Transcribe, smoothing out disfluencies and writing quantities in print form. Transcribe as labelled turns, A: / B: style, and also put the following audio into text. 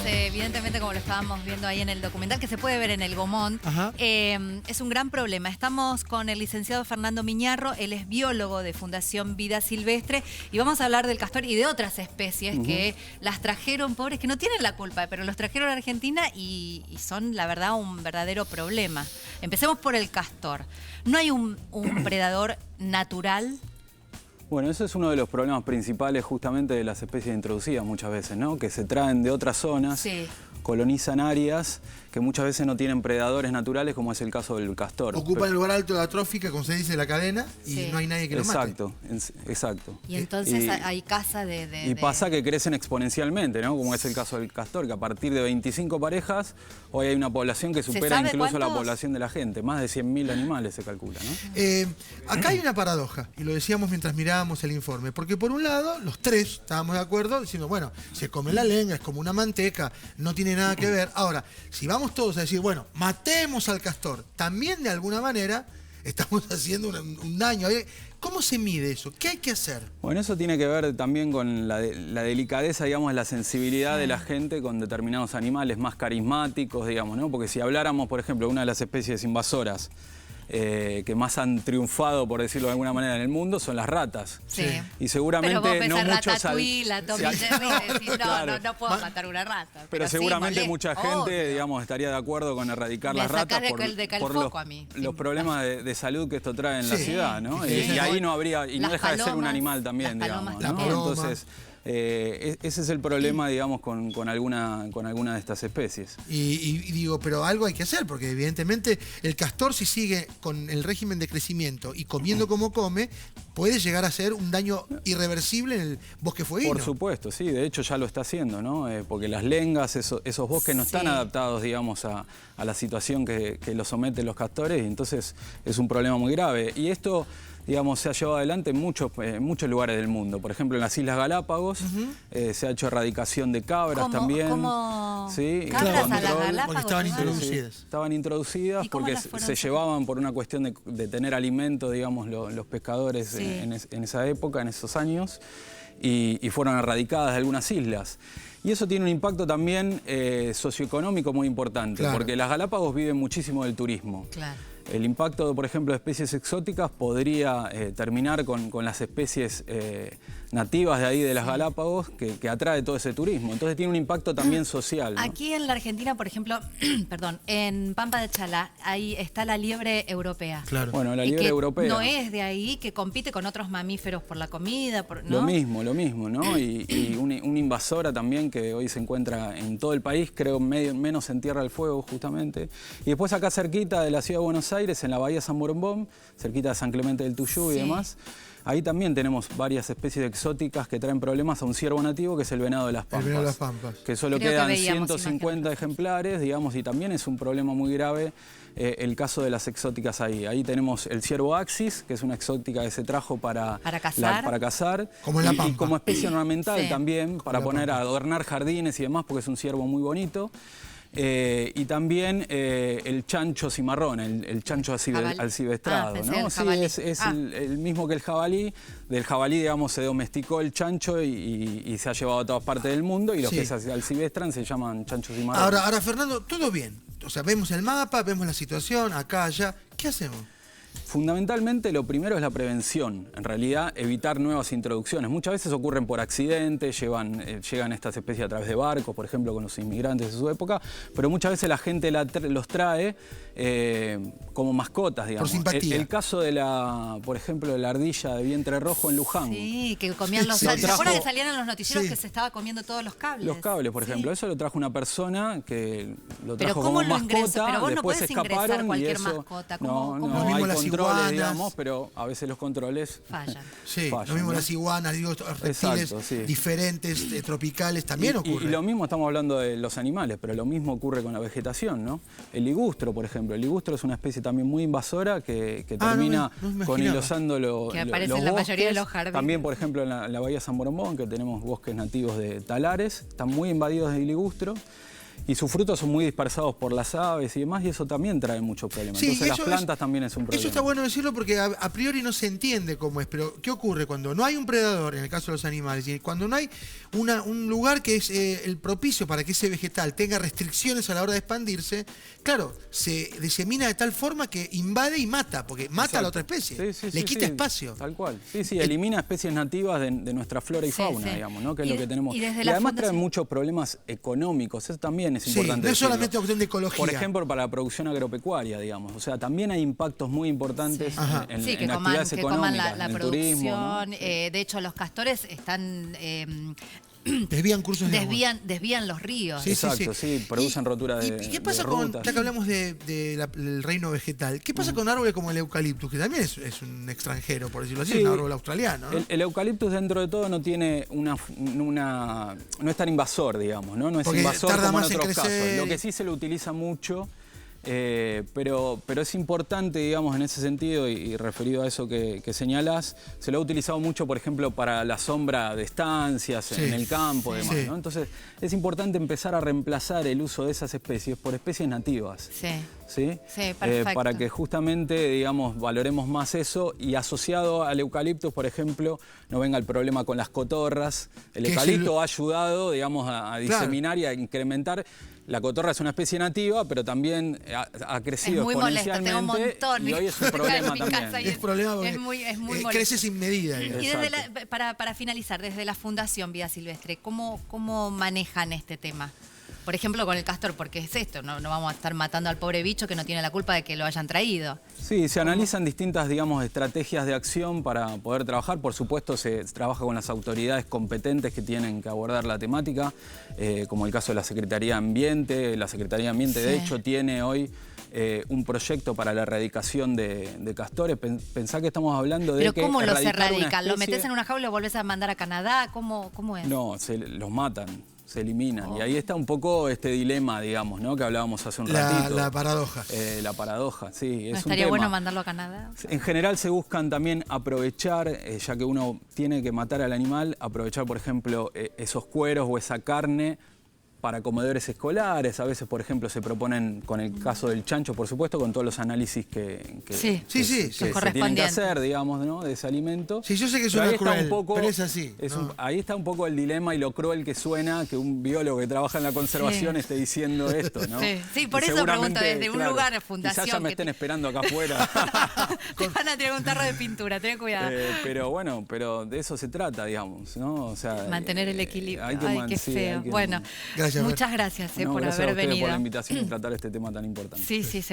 A: evidentemente, como lo estábamos viendo ahí en el documental, que se puede ver en el Gomont, es un gran problema. Estamos con el licenciado Fernando Miñarro, él es biólogo de Fundación Vida Silvestre, y vamos a hablar del castor y de otras especies que las trajeron, pobres, que no tienen la culpa, pero los trajeron a Argentina y son, la verdad, un verdadero problema. Empecemos por el castor. ¿No hay un predador natural?
B: Bueno, eso es uno de los problemas principales justamente de las especies introducidas muchas veces, ¿no? Que se traen de otras zonas, colonizan áreas que muchas veces no tienen predadores naturales, como es el caso del castor.
C: Ocupa el lugar alto de la trófica, como se dice, de la cadena, y no hay nadie que lo mate.
B: Exacto.
A: Y entonces hay caza de...
B: Y pasa que crecen exponencialmente, ¿no? Como es el caso del castor, que a partir de 25 parejas, hoy hay una población que supera incluso la población de la gente. Más de 100.000 animales se calcula, ¿no?
C: Acá hay una paradoja, y lo decíamos mientras mirábamos el informe, porque por un lado, los tres estábamos de acuerdo, diciendo, bueno, se come la lenga, es como una manteca, no tiene nada que ver. Ahora, si vamos todos a decir, bueno, matemos al castor, también de alguna manera estamos haciendo un daño. ¿Cómo se mide eso? ¿Qué hay que hacer?
B: Bueno, eso tiene que ver también con la delicadeza, digamos, la sensibilidad de la gente con determinados animales más carismáticos, digamos, ¿no? Porque si habláramos, por ejemplo, de una de las especies invasoras que más han triunfado, por decirlo de alguna manera, en el mundo, son las ratas.
A: Sí.
B: Y seguramente
A: pero vos
B: no muchos...
A: no puedo matar una rata.
B: Pero seguramente mucha gente, digamos, estaría de acuerdo con erradicar las ratas por los problemas de salud que esto trae en la ciudad, ¿no? Y ahí no habría, y no deja de ser un animal también, digamos, ¿no? Entonces, ese es el problema, digamos, con alguna de estas especies.
C: Y digo, pero algo hay que hacer, porque evidentemente el castor, si sigue con el régimen de crecimiento y comiendo como come, puede llegar a ser un daño irreversible en el bosque fueguino.
B: Por supuesto, sí, de hecho ya lo está haciendo, ¿no? Porque las lengas, esos bosques no están adaptados, digamos, a la situación que los someten los castores, y entonces es un problema muy grave. Y esto, digamos, se ha llevado adelante en muchos lugares del mundo. Por ejemplo, en las Islas Galápagos se ha hecho erradicación de cabras también.
A: Sí, cabras a las Galápagos.
C: Porque estaban introducidas.
B: Estaban introducidas porque se llevaban por una cuestión de tener alimento, digamos, los pescadores en esa época, en esos años, y fueron erradicadas de algunas islas. Y eso tiene un impacto también socioeconómico muy importante, porque las Galápagos viven muchísimo del turismo. El impacto, por ejemplo, de especies exóticas podría terminar con las especies nativas de ahí de las Galápagos que atrae todo ese turismo. Entonces tiene un impacto también social, ¿no?
A: Aquí en la Argentina, por ejemplo, perdón, en Pampa de Chalá, ahí está la liebre europea.
B: Bueno, la liebre europea.
A: No es de ahí, que compite con otros mamíferos por la comida, ¿no?
B: Lo mismo, ¿no? Y una invasora también que hoy se encuentra en todo el país, creo menos en Tierra del Fuego, justamente. Y después acá cerquita de la ciudad de Buenos Aires, en la bahía San Borombón, cerquita de San Clemente del Tuyú y demás, ahí también tenemos varias especies exóticas que traen problemas a un ciervo nativo, que es el venado de las Pampas.
C: El venado de las Pampas.
B: Que solo quedan 150 ejemplares, digamos, y también es un problema muy grave el caso de las exóticas ahí. Ahí tenemos el ciervo axis, que es una exótica que se trajo para cazar.
C: Como en la Pampa.
B: Y como especie ornamental también, para adornar jardines y demás, porque es un ciervo muy bonito. Y también el chancho cimarrón, el chancho alcivestrado, ¿no? Sí, es el mismo que el jabalí. Del jabalí, digamos, se domesticó el chancho y se ha llevado a todas partes del mundo, y los que se alcivestran se llaman chanchos cimarrón.
C: Ahora, Fernando, todo bien. O sea, vemos el mapa, vemos la situación, acá, allá. ¿Qué hacemos?
B: Fundamentalmente lo primero es la prevención, en realidad evitar nuevas introducciones. Muchas veces ocurren por accidentes, llegan estas especies a través de barcos, por ejemplo con los inmigrantes de su época, pero muchas veces la gente los trae como mascotas, digamos.
C: Por simpatía.
B: El caso de por ejemplo, de la ardilla de vientre rojo en Luján.
A: Sí, que comían los cables. ¿Se acuerdan que salían en los noticieros que se estaba comiendo todos los cables?
B: Los cables, por ejemplo. Eso lo trajo una persona que lo trajo como mascota,
A: pero vos no
B: después
A: podés
B: escaparon
A: cualquier
B: y eso...
A: mascota.
B: No hay controles, digamos, pero a veces los controles fallan.
C: Lo mismo las iguanas, digo, reptiles diferentes, tropicales, también ocurre.
B: Y lo mismo, estamos hablando de los animales, pero lo mismo ocurre con la vegetación, ¿no? El ligustro, por ejemplo. El ligustro es una especie también muy invasora que termina conilosando los
A: que aparece en
B: la
A: mayoría de los jardines.
B: También, por ejemplo, en la bahía San Borombón, que tenemos bosques nativos de talares, están muy invadidos de ligustro. y sus frutos son muy dispersados por las aves y demás, y eso también trae muchos problemas. Sí, entonces las plantas también es un problema.
C: Eso está bueno decirlo porque a priori no se entiende cómo es, pero ¿qué ocurre cuando no hay un predador, en el caso de los animales, y cuando no hay un lugar que es el propicio para que ese vegetal tenga restricciones a la hora de expandirse? Claro, se disemina de tal forma que invade y mata, porque mata a la otra especie, le quita espacio.
B: Tal cual, elimina especies nativas de nuestra flora y fauna, digamos, ¿no? Que es lo que tenemos. Y además trae muchos problemas económicos, eso también es importante.
C: No es solamente cuestión de ecología.
B: Por ejemplo, para la producción agropecuaria, digamos. O sea, también hay impactos muy importantes en actividades económicas,
A: la
B: en el
A: producción.
B: Turismo, ¿no?
A: De hecho, los castores están...
C: desvían cursos de agua.
A: Desvían los ríos.
B: Exacto, producen rotura de
C: ¿Y qué pasa
B: rutas?
C: ya que hablamos del reino vegetal, qué pasa con árboles como el eucaliptus, que también es un extranjero, por decirlo así, un árbol australiano, ¿no?
B: El eucaliptus dentro de todo no tiene no es tan invasor, digamos, ¿no? No es
C: porque
B: invasor
C: tarda
B: como en
C: más
B: otros
C: en crecer.
B: casos. Lo que sí se lo utiliza mucho. Pero es importante, digamos, en ese sentido, y referido a eso que señalás, se lo ha utilizado mucho, por ejemplo, para la sombra de estancias, en el campo, demás, ¿no? Entonces, es importante empezar a reemplazar el uso de esas especies por especies nativas. ¿Sí?
A: Perfecto.
B: Para que justamente, digamos, valoremos más eso, y asociado al eucalipto, por ejemplo, no venga el problema con las cotorras. El eucalipto ha ayudado, digamos, a diseminar y a incrementar. La cotorra es una especie nativa, pero también ha crecido exponencialmente.
A: Es muy molesta, tengo un montón.
B: Y hoy es un problema también.
C: Es problema porque
A: es muy molesto.
C: Crece sin medida.
A: Y para finalizar, desde la Fundación Vida Silvestre, ¿cómo manejan este tema? Por ejemplo, con el castor, porque es esto, no vamos a estar matando al pobre bicho que no tiene la culpa de que lo hayan traído.
B: Sí, se analizan distintas, digamos, estrategias de acción para poder trabajar. Por supuesto, se trabaja con las autoridades competentes que tienen que abordar la temática, como el caso de la Secretaría de Ambiente. La Secretaría de Ambiente, de hecho, tiene hoy un proyecto para la erradicación de castores. Pensá que estamos hablando de...
A: ¿Pero cómo los erradican? ¿Lo metés en una jaula y lo volvés a mandar a Canadá? ¿Cómo es?
B: No, los matan. Se eliminan. Y ahí está un poco este dilema, digamos, ¿no? Que hablábamos hace un ratito.
C: La paradoja.
B: La paradoja, sí.
A: ¿No estaría bueno mandarlo a Canadá?
B: En general se buscan también aprovechar, ya que uno tiene que matar al animal, aprovechar, por ejemplo, esos cueros o esa carne para comedores escolares. A veces, por ejemplo, se proponen, con el caso del chancho, por supuesto, con todos los análisis que se tienen que hacer, digamos, ¿no? De ese alimento.
C: Sí, yo sé que suena cruel, pero es así.
B: Ahí está un poco el dilema y lo cruel que suena que un biólogo que trabaja en la conservación esté diciendo esto, ¿no?
A: Sí, por eso pregunto, desde un lugar, fundación...
B: Quizás ya me estén esperando acá afuera.
A: Te van a tirar un tarro de pintura, ten cuidado.
B: Pero bueno, de eso se trata, digamos, ¿no? O sea,
A: mantener el equilibrio. Ay, qué feo. Bueno,
C: gracias,
A: muchas gracias por haber venido.
B: Por la invitación y tratar este tema tan importante.
A: Sí, seguro.